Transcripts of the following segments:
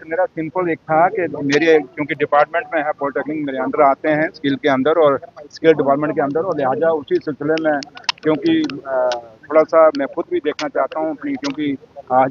मेरा सिंपल एक था कि मेरे क्योंकि डिपार्टमेंट में है, पॉलिटेक्निक मेरे अंडर आते हैं, स्किल के अंदर और स्किल डिपार्टमेंट के अंदर, और लिहाजा उसी सिलसिले में क्योंकि थोड़ा सा मैं खुद भी देखना चाहता हूँ अपनी, क्योंकि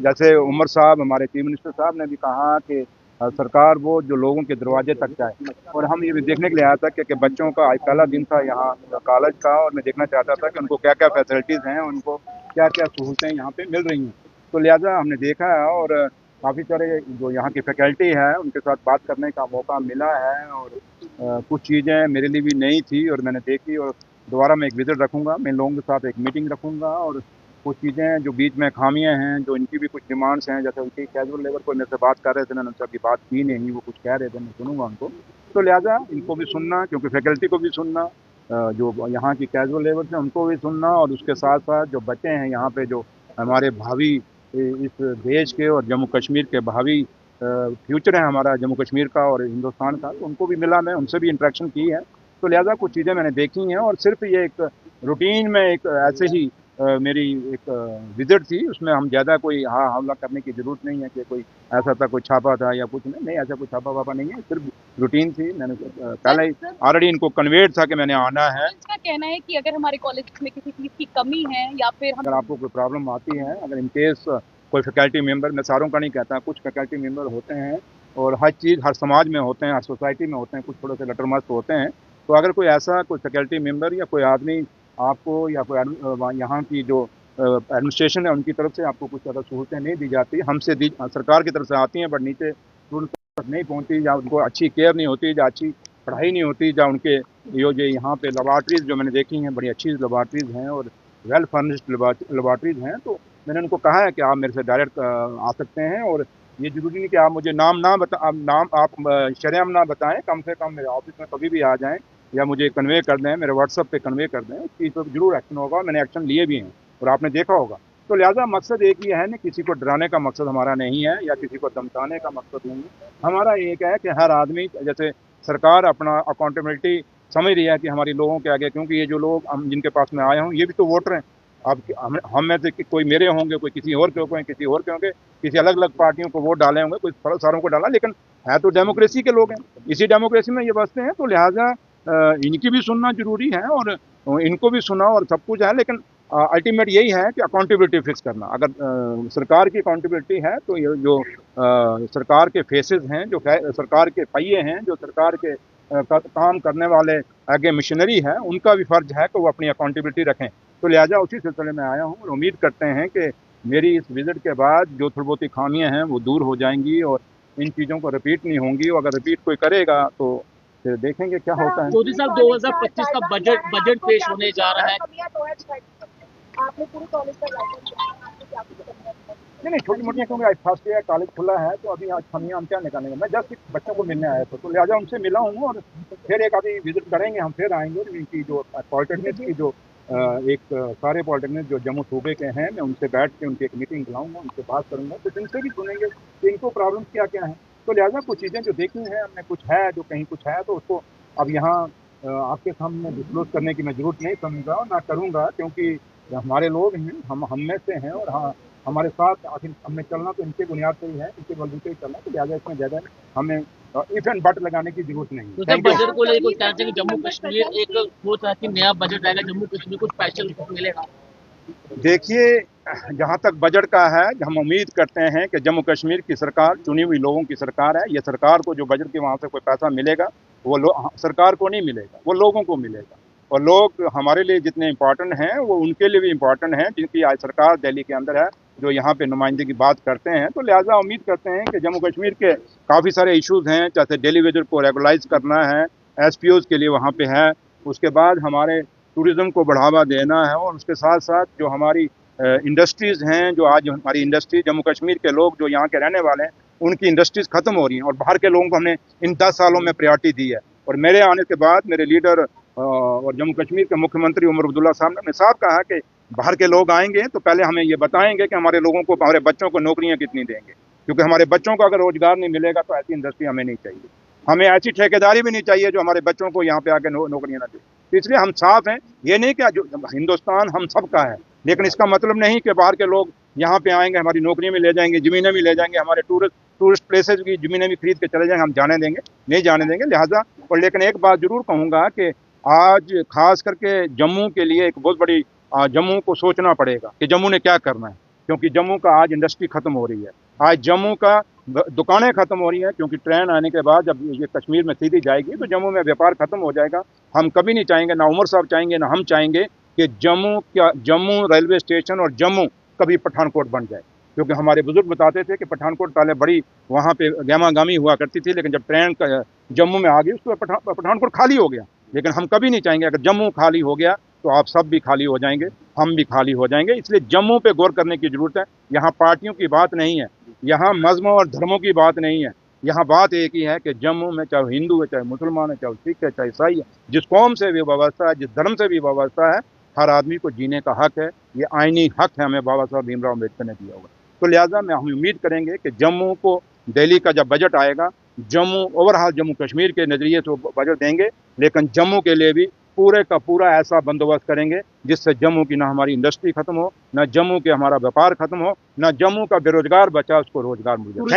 जैसे उमर साहब हमारे चीफ मिनिस्टर साहब ने भी कहा कि सरकार वो जो लोगों के दरवाजे तक जाए, और हम ये भी देखने के लिए आया था कि बच्चों का आज पहला दिन था यहाँ कॉलेज का, और मैं देखना चाहता था कि उनको क्या क्या फैसिलिटीज़ हैं, उनको क्या क्या सहूलतें यहाँ पे मिल रही हैं। तो लिहाजा हमने देखा है, और काफ़ी सारे जो यहाँ की फैकल्टी है उनके साथ बात करने का मौका मिला है, और कुछ चीज़ें मेरे लिए भी नई थी और मैंने देखी, और दोबारा मैं एक विजिट रखूँगा, मैं लोगों के साथ एक मीटिंग रखूँगा, और कुछ चीज़ें जो बीच में खामियां हैं, जो इनकी भी कुछ डिमांड्स हैं, जैसे उनकी कैजुअल लेबर को मेरे से बात कर रहे थे, मैंने उनसे अभी बात की नहीं, वो कुछ कह रहे थे, मैं सुनूंगा उनको। तो लिहाजा इनको भी सुनना, क्योंकि फैकल्टी को भी सुनना, जो यहाँ की कैजुअल लेबर है उनको भी सुनना, और उसके साथ साथ जो बच्चे हैं यहाँ पे, जो हमारे भावी इस देश के और जम्मू कश्मीर के भावी फ्यूचर है हमारा जम्मू कश्मीर का और हिंदुस्तान का, तो उनको भी मिला, मैं उनसे भी इंटरेक्शन की है। तो लिहाजा कुछ चीज़ें मैंने देखी हैं, और सिर्फ ये एक रूटीन में एक ऐसे ही मेरी एक विजिट थी, उसमें हम ज़्यादा कोई हमला करने की ज़रूरत नहीं है कि कोई ऐसा था, कोई छापा था या कुछ नहीं, ऐसा कोई छापा वापा नहीं है, सिर्फ रूटीन थी। मैंने पहले ही ऑलरेडी इनको कन्वेड था कि मैंने आना है। इसका कहना है कि अगर हमारे कॉलेज में किसी चीज़ की कमी है या फिर अगर आपको कोई प्रॉब्लम आती है, अगर इन केस कोई फैकल्टी मेंबर, मैं सारों का नहीं कहता, कुछ फैकल्टी मेंबर होते हैं और हर चीज़ हर समाज में होते हैं, हर सोसाइटी में होते हैं, कुछ थोड़े से लटरमस्त होते हैं। तो अगर कोई ऐसा कोई फैकल्टी मेंबर या कोई आदमी आपको या कोई यहाँ की जो एडमिनिस्ट्रेशन है उनकी तरफ से आपको कुछ ज़्यादा सहूलतें नहीं दी जाती, हमसे दी सरकार की तरफ से आती हैं, बट नीचे स्टूडेंट तक नहीं पहुँचती, या उनको अच्छी केयर नहीं होती, या अच्छी पढ़ाई नहीं होती, या उनके जो यहाँ पे लेबॉर्ट्रीज़ जो मैंने देखी हैं, बड़ी अच्छी लेबॉर्ट्रीज़ हैं और वेल फर्निश्ड लेबॉर्ट्रीज़ हैं। तो मैंने उनको कहा है कि आप मेरे से डायरेक्ट आ सकते हैं, और ये ज़रूरी नहीं कि आप मुझे नाम आप शरेआम ना बताएं, कम से कम मेरे ऑफिस में कभी भी आ जाएं या मुझे कन्वे कर दें, मेरे व्हाट्सएप पे कन्वे कर दें, उस चीज़ पर जरूर एक्शन होगा, मैंने एक्शन लिए भी हैं और आपने देखा होगा। तो लिहाजा मकसद एक ही है ना, किसी को डराने का मकसद हमारा नहीं है या किसी को धमकाने का मकसद नहीं है। हमारा एक है कि हर आदमी, जैसे सरकार अपना अकाउंटेबिलिटी समझ रही है कि हमारी लोगों के आगे, क्योंकि ये जो लोग हम जिनके पास में आए हों ये भी तो वोटर हैं। अब हम में से कोई मेरे होंगे, कोई किसी और के होंगे, किसी और के होंगे, किसी अलग अलग पार्टियों को वोट डाले होंगे, कोई सारों को डाला, लेकिन है तो डेमोक्रेसी के लोग हैं, इसी डेमोक्रेसी में ये बसते हैं। तो लिहाजा इनकी भी सुनना जरूरी है और इनको भी सुना और सब कुछ है, लेकिन अल्टीमेट यही है कि अकाउंटेबिलिटी फिक्स करना। अगर सरकार की अकाउंटेबिलिटी है तो ये जो सरकार के फेसेस हैं, जो सरकार के पहिए हैं, जो सरकार के काम करने वाले आगे मिशनरी है, उनका भी फर्ज है कि वो अपनी अकाउंटेबिलिटी रखें। तो लिहाजा उसी सिलसिले में आया हूँ और उम्मीद करते हैं कि मेरी इस विजिट के बाद जो थोड़ी बहुत खामियाँ हैं वो दूर हो जाएंगी और इन चीज़ों को रिपीट नहीं होंगी। और अगर रिपीट कोई करेगा तो फिर देखेंगे क्या होता है। मोदी साहब 2025 का बजट पेश होने जा रहा है। आपने पूरे कॉलेज का नहीं, छोटी मोटी, क्योंकि आज फर्स्ट ईयर कॉलेज खुला है तो अभी आज खामियाँ हम क्या निकालेंगे। मैं जस्ट बच्चों को मिलने आया था, तो लिहाजा उनसे मिला हूँ और फिर एक आधी विजिट करेंगे, हम फिर आएंगे। इनकी जो पॉलिटेक्निक की जो एक सारे पॉलिटेक्निक जो जम्मू सूबे के हैं, मैं उनसे बैठ के उनकी एक मीटिंग बुलाऊंगा, उनसे बात करूंगा, तो इनसे भी सुनेंगे कि इनको प्रॉब्लम क्या क्या है। तो लिहाजा कुछ चीज़ें जो देखी हैं हमने, कुछ है जो कहीं कुछ है, तो उसको अब यहाँ आपके सामने डिस्क्लोज करने की मैं जरूरत नहीं समझूंगा और ना करूँगा, क्योंकि हमारे लोग हैं, हम में से हैं और हाँ हमारे साथ आखिर हमें चलना तो इनके बुनियाद पर ही है, इनके बलबूते ही चलना। तो लिहाजा इसमें ज़्यादा हमें इफ एंड बट लगाने की जरूरत नहीं है। बजट को लेकर कहते हैं कि जम्मू कश्मीर एक वो था कि नया बजट आएगा, जम्मू कश्मीर को स्पेशल मिलेगा। देखिए, जहाँ तक बजट का है, हम उम्मीद करते हैं कि जम्मू कश्मीर की सरकार चुनी हुई लोगों की सरकार है। ये सरकार को जो बजट के वहाँ से कोई पैसा मिलेगा वो सरकार को नहीं मिलेगा, वो लोगों को मिलेगा। और लोग हमारे लिए जितने इम्पोर्टेंट हैं वो उनके लिए भी इम्पोर्टेंट हैं, जिनकी आज सरकार दिल्ली के अंदर है, जो यहाँ पे नुमाइंदगी की बात करते हैं। तो लिहाजा उम्मीद करते हैं कि जम्मू कश्मीर के काफ़ी सारे इशूज़ हैं, जैसे डेली वेजर को रेगुलाइज करना है, SPOs के लिए वहाँ पे है, उसके बाद हमारे टूरिज़्म को बढ़ावा देना है, और उसके साथ साथ जो हमारी इंडस्ट्रीज़ हैं, जो आज हमारी इंडस्ट्री जम्मू कश्मीर के लोग जो यहाँ के रहने वाले हैं उनकी इंडस्ट्रीज़ ख़त्म हो रही हैं और बाहर के लोगों को हमने इन 10 सालों में प्रायोरिटी दी है। और मेरे आने के बाद मेरे लीडर और जम्मू कश्मीर के मुख्यमंत्री उमर अब्दुल्ला साहब ने साफ कहा कि बाहर के लोग आएंगे तो पहले हमें ये बताएंगे कि हमारे लोगों को, हमारे बच्चों को नौकरियाँ कितनी देंगे, क्योंकि हमारे बच्चों को अगर रोजगार नहीं मिलेगा तो ऐसी इंडस्ट्री हमें नहीं चाहिए। हमें ऐसी ठेकेदारी भी नहीं चाहिए जो हमारे बच्चों को यहाँ पे आके नौकरियाँ ना दे। तो इसलिए हम साफ हैं, ये नहीं कि जो हिंदुस्तान हम सबका है, लेकिन इसका मतलब नहीं कि बाहर के लोग यहाँ पे आएंगे, हमारी नौकरियाँ भी ले जाएंगे, ज़मीनें भी ले जाएंगे, हमारे टूरिस्ट टूरिस्ट प्लेसेज की ज़मीनें भी खरीद के चले जाएंगे, हम जाने देंगे? नहीं जाने देंगे। लिहाजा और लेकिन एक बात ज़रूर कहूँगा कि आज खास करके जम्मू के लिए एक बहुत बड़ी जम्मू को सोचना पड़ेगा कि जम्मू ने क्या करना है, क्योंकि जम्मू का आज इंडस्ट्री खत्म हो रही है। आज जम्मू का दुकानें खत्म हो रही हैं, क्योंकि ट्रेन आने के बाद जब ये कश्मीर में सीधी जाएगी तो जम्मू में व्यापार खत्म हो जाएगा। हम कभी नहीं चाहेंगे, ना उमर साहब चाहेंगे, ना हम चाहेंगे कि जम्मू रेलवे स्टेशन और जम्मू कभी पठानकोट बन जाए, क्योंकि हमारे बुजुर्ग बताते थे कि पठानकोट पहले बड़ी वहाँ पे गहमा-गहमी हुआ करती थी, लेकिन जब ट्रेन जम्मू में आ गई उसके बाद पठानकोट खाली हो गया। लेकिन हम कभी नहीं चाहेंगे अगर जम्मू खाली हो गया तो आप सब भी खाली हो जाएंगे, हम भी खाली हो जाएंगे। इसलिए जम्मू पे गौर करने की ज़रूरत है। यहाँ पार्टियों की बात नहीं है, यहाँ मज़हबों और धर्मों की बात नहीं है, यहाँ बात एक ही है कि जम्मू में चाहे हिंदू है, चाहे मुसलमान है, चाहे सिख है, चाहे ईसाई है, जिस कौम से भी वाबस्ता है, जिस धर्म से भी वाबस्ता है, हर आदमी को जीने का हक है। ये आईनी हक है हमें बाबा साहब भीमराव अम्बेडकर ने दिया हुआ। तो लिहाजा में हम उम्मीद करेंगे कि जम्मू को दिल्ली का जब बजट आएगा, जम्मू ओवरऑल जम्मू कश्मीर के नज़रिए से बजट देंगे, लेकिन जम्मू के लिए भी पूरे का पूरा ऐसा बंदोबस्त करेंगे जिससे जम्मू की ना हमारी इंडस्ट्री खत्म हो, ना जम्मू के हमारा व्यापार खत्म हो, ना जम्मू का बेरोजगार बचा उसको रोजगार मिल जाए।